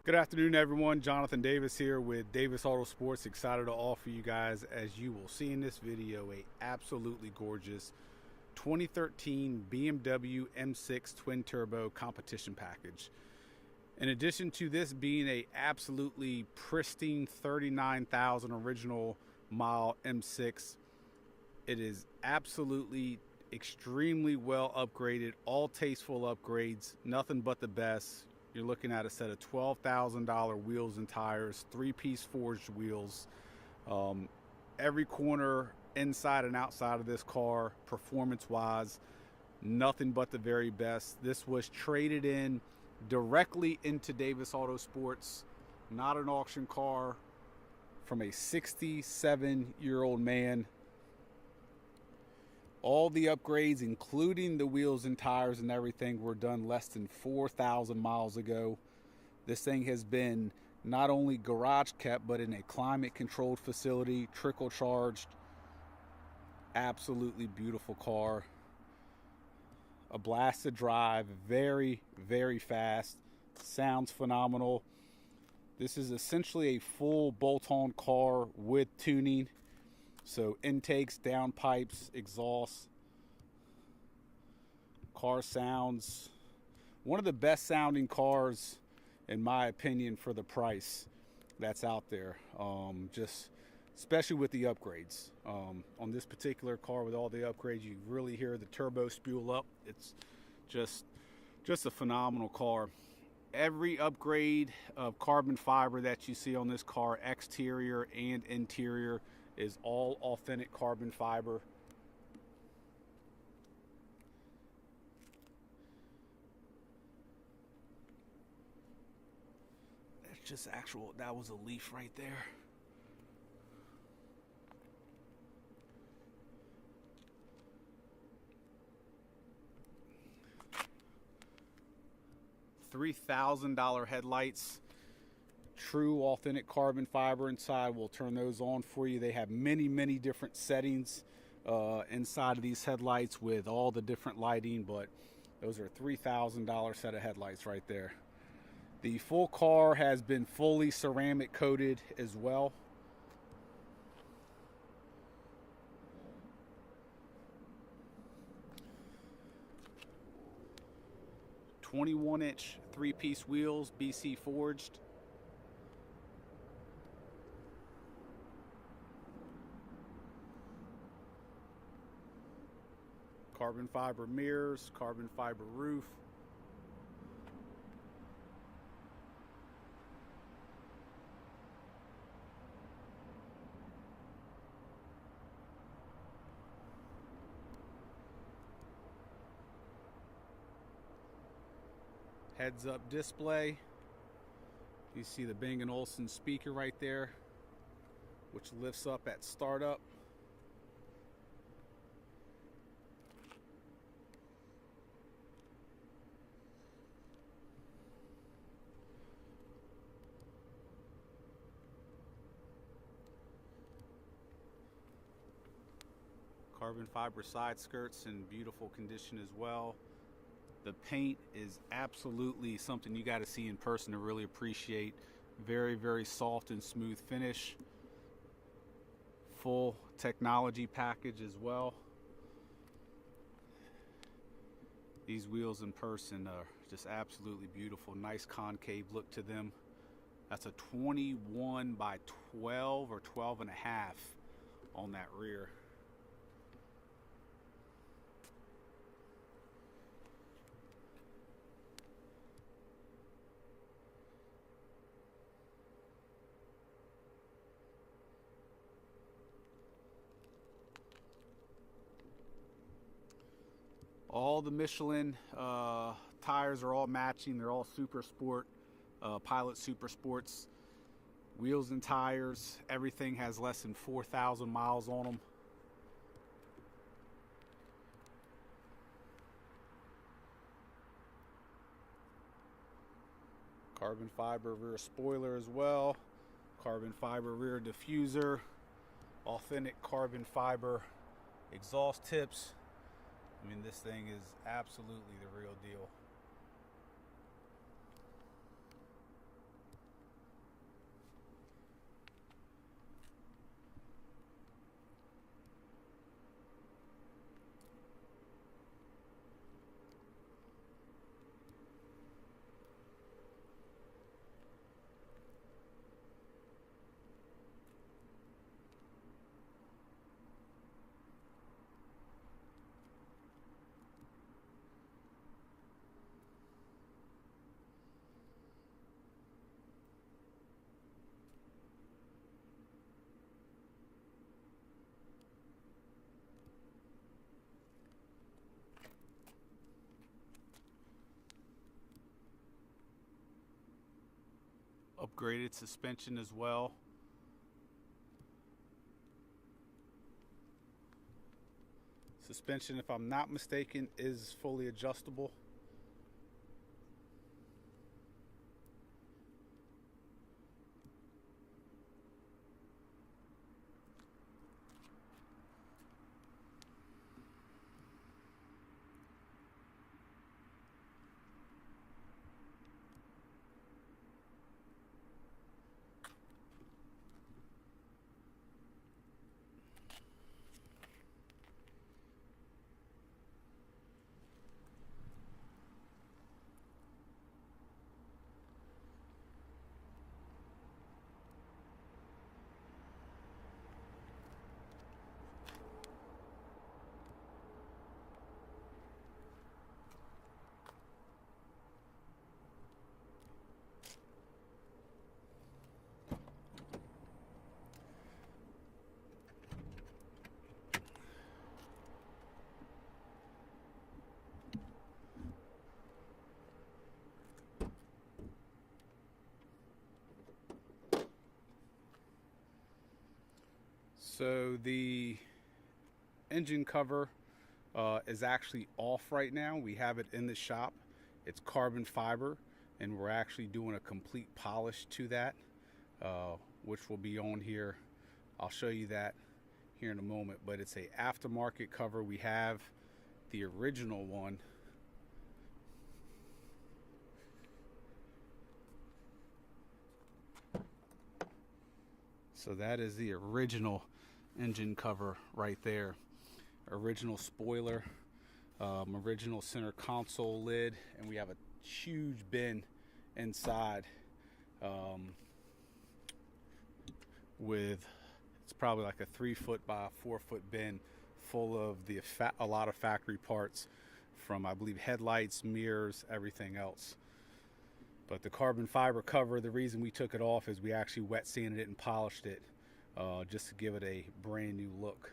Good afternoon, everyone. Jonathan Davis here with Davis AutoSports. Excited to offer you guys, as you will see in this video, a absolutely gorgeous 2013 BMW M6 twin turbo competition package. In addition to this being a absolutely pristine 39,000 original mile M6, it is absolutely extremely well upgraded, all tasteful upgrades, nothing but the best. You're looking at a set of $12,000 wheels and tires, three-piece forged wheels. Every corner inside and outside of this car, performance-wise, nothing but the very best. This was traded in directly into Davis AutoSports, not an auction car, from a 67-year-old man. All the upgrades, including the wheels and tires and everything, were done less than 4,000 miles ago. This thing has been not only garage kept, but in a climate controlled facility, trickle charged. Absolutely beautiful car. A blast to drive, very, very fast. Sounds phenomenal. This is essentially a full bolt-on car with tuning. So intakes, downpipes, exhaust. Car sounds one of the best sounding cars, in my opinion, for the price that's out there. Just especially with the upgrades. On this particular car, with all the upgrades, you really hear the turbo spool up. It's just a phenomenal car. Every upgrade of carbon fiber that you see on this car, exterior and interior, is all authentic carbon fiber. That's just actual, that was a leaf right there. $3,000 headlights. True authentic carbon fiber inside. We'll turn those on for you. They have many different settings inside of these headlights with all the different lighting, but those are $3,000 set of headlights right there. The full car has been fully ceramic coated as well. "21-inch three-piece wheels, BC forged. Carbon fiber mirrors, carbon fiber roof. Heads-up display. You see the Bang & Olufsen speaker right there, which lifts up at startup. Carbon fiber side skirts in beautiful condition as well. The paint is absolutely something you got to see in person to really appreciate. Very soft and smooth finish. Full technology package as well. These wheels in person are just absolutely beautiful. Nice concave look to them. That's a 21 by 12 or 12 and a half on that rear. All the Michelin tires are all matching. They're all Super Sport, Pilot Super Sports. Wheels and tires, everything has less than 4,000 miles on them. Carbon fiber rear spoiler as well. Carbon fiber rear diffuser. Authentic carbon fiber exhaust tips. I mean, this thing is absolutely the real deal. upgraded suspension as well. Suspension, if I'm not mistaken, is fully adjustable. So the engine cover is actually off right now. We have it in the shop. It's carbon fiber, and we're actually doing a complete polish to that, which will be on here. I'll show you that here in a moment, but it's a aftermarket cover. We have the original one. So that is the original engine cover right there. Original spoiler, original center console lid, and we have a huge bin inside with, it's probably like a 3-foot by a 4-foot bin full of a lot of factory parts from, I believe, headlights, mirrors, everything else. But the carbon fiber cover, the reason we took it off is we actually wet sanded it and polished it just to give it a brand new look.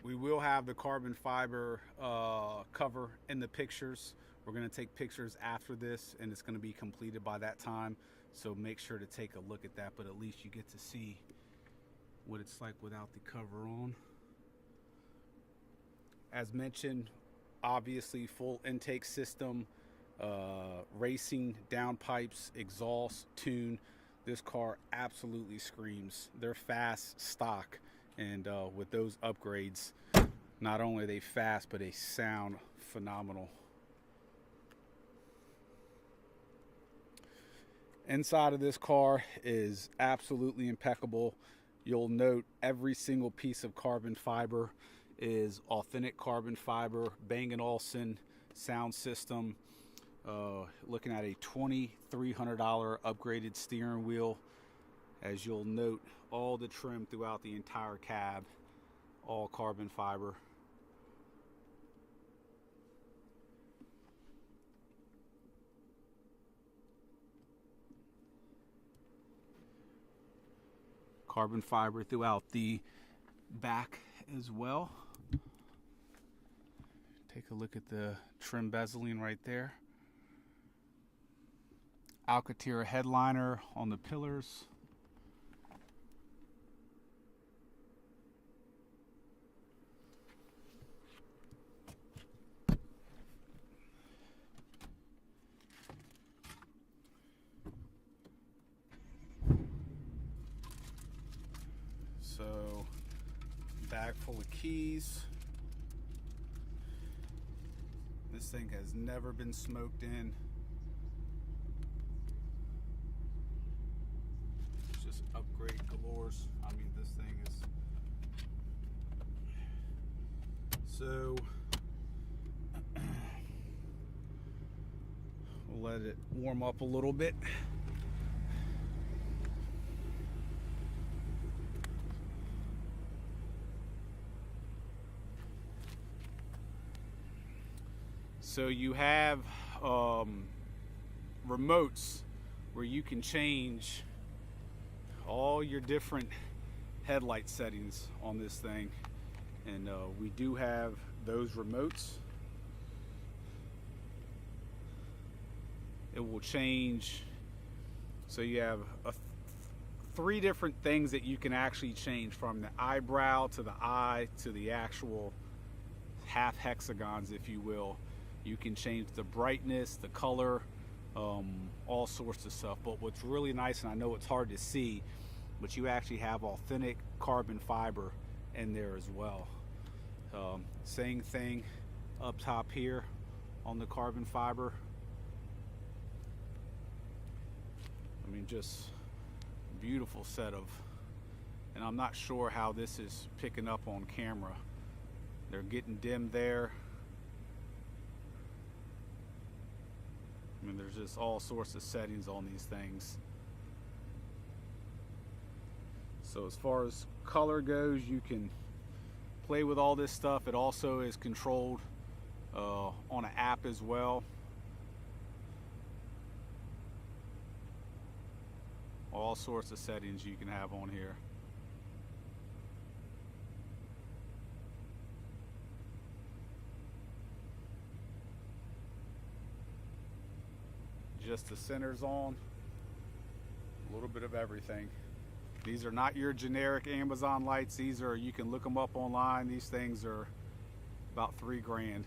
We will have the carbon fiber cover in the pictures. We're going to take pictures after this, and it's going to be completed by that time. So make sure to take a look at that, but at least you get to see what it's like without the cover on. As mentioned, obviously full intake system, racing downpipes, exhaust, tune. This car absolutely screams. They're fast stock, and with those upgrades, not only are they fast, but they sound phenomenal. Inside of this car is absolutely impeccable. You'll note every single piece of carbon fiber is authentic carbon fiber, Bang & Olufsen sound system. Looking at a $2,300 upgraded steering wheel. As you'll note, all the trim throughout the entire cab, all carbon fiber. Carbon fiber throughout the back as well. Take a look at the trim bezeling right there. Alcantara headliner on the pillars. So, bag full of keys. This thing has never been smoked in. It's just upgrade galores. I mean, this thing is... So, we'll let it warm up a little bit. So you have remotes where you can change all your different headlight settings on this thing. And we do have those remotes. It will change. So you have three different things that you can actually change, from the eyebrow to the eye to the actual half hexagons, if you will. You can change the brightness, the color, all sorts of stuff. But what's really nice, and I know it's hard to see, but you actually have authentic carbon fiber in there as well. Same thing up top here on the carbon fiber. I mean, just beautiful set of, and I'm not sure how this is picking up on camera. They're getting dim there. I mean, there's just all sorts of settings on these things. So as far as color goes, you can play with all this stuff. It also is controlled on an app as well. All sorts of settings you can have on here. Just the centers on, a little bit of everything. These are not your generic Amazon lights. These are, you can look them up online. These things are about $3 grand.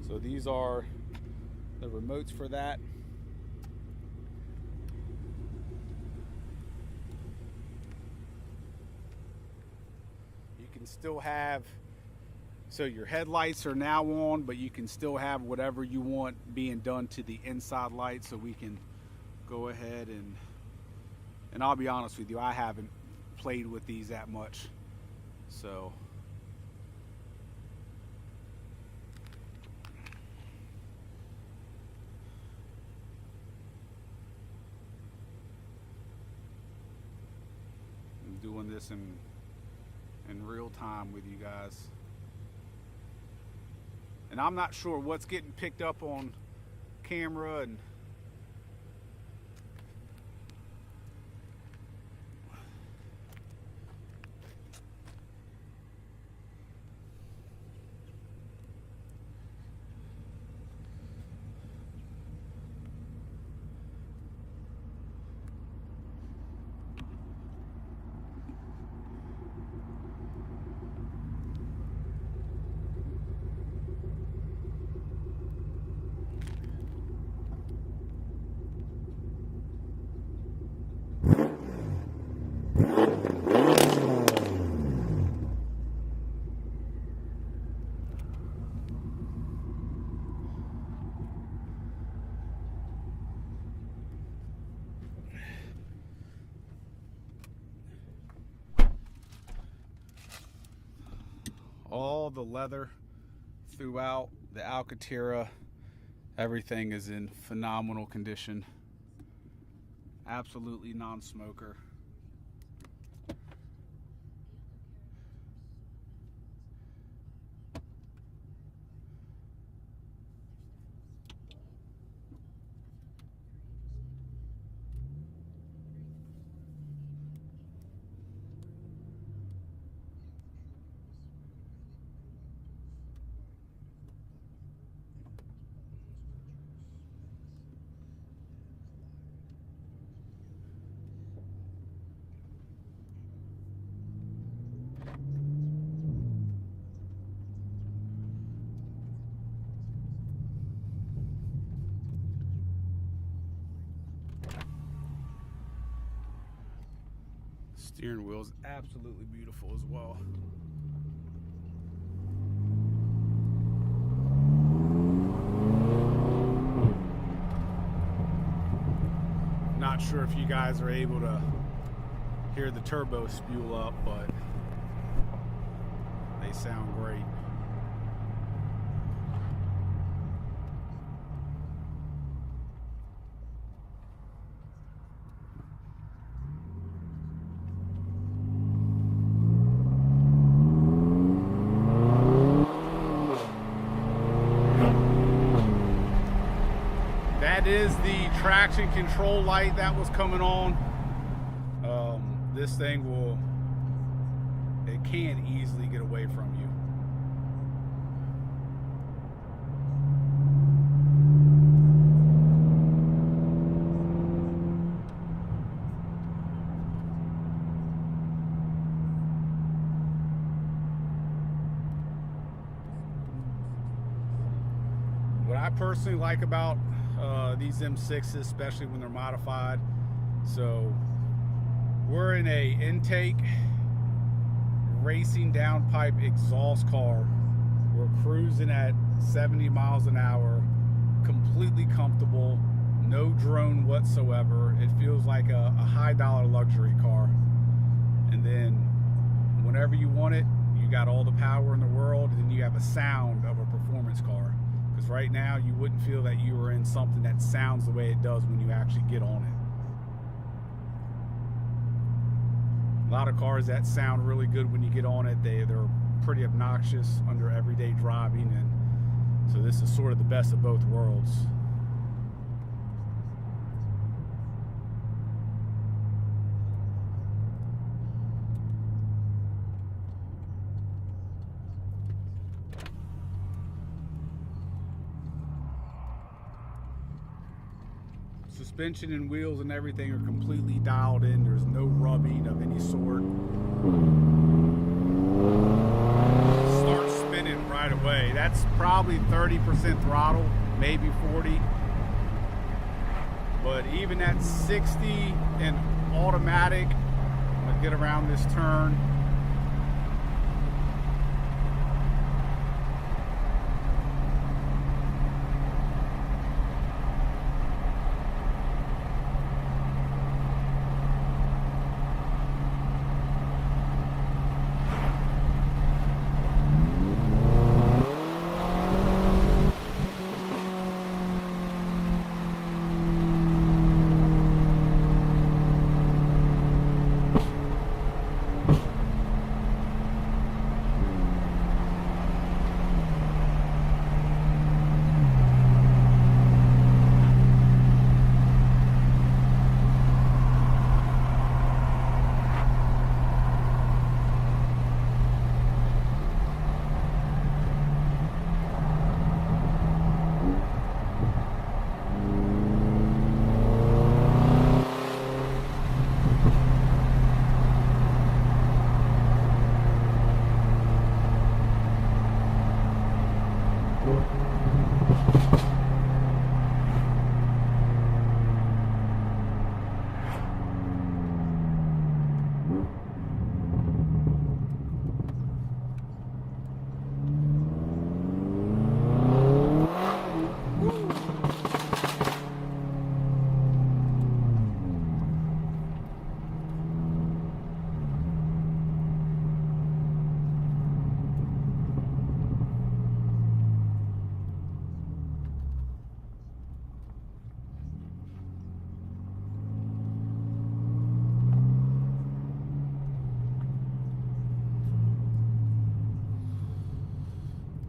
So these are the remotes for that. You can still have, so your headlights are now on, but you can still have whatever you want being done to the inside lights. So we can go ahead and I'll be honest with you, I haven't played with these that much. So doing this in real time with you guys, and I'm not sure what's getting picked up on camera. And all the leather throughout the Alcantara, everything is in phenomenal condition. Absolutely non-smoker. Steering wheel is absolutely beautiful as well. Not sure if you guys are able to hear the turbo spew up, but they sound great. That is the traction control light that was coming on. This thing it can easily get away from you. What I personally like about these M6s, especially when they're modified, so we're in a intake racing downpipe exhaust car. We're cruising at 70 miles an hour, completely comfortable, no drone whatsoever. It feels like a high dollar luxury car. And then whenever you want it, you got all the power in the world, and then you have a sound of a performance car. Because right now you wouldn't feel that you were in something that sounds the way it does when you actually get on it. A lot of cars that sound really good when you get on it, they're pretty obnoxious under everyday driving, and so this is sort of the best of both worlds. Suspension and wheels and everything are completely dialed in. There's no rubbing of any sort. Start spinning right away. That's probably 30% throttle, maybe 40. But even at 60 and automatic, I'm gonna get around this turn.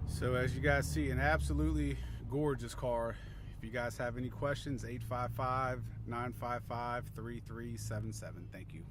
So as you guys see, an absolutely gorgeous car. If you guys have any questions, 855-955-3377. Thank you.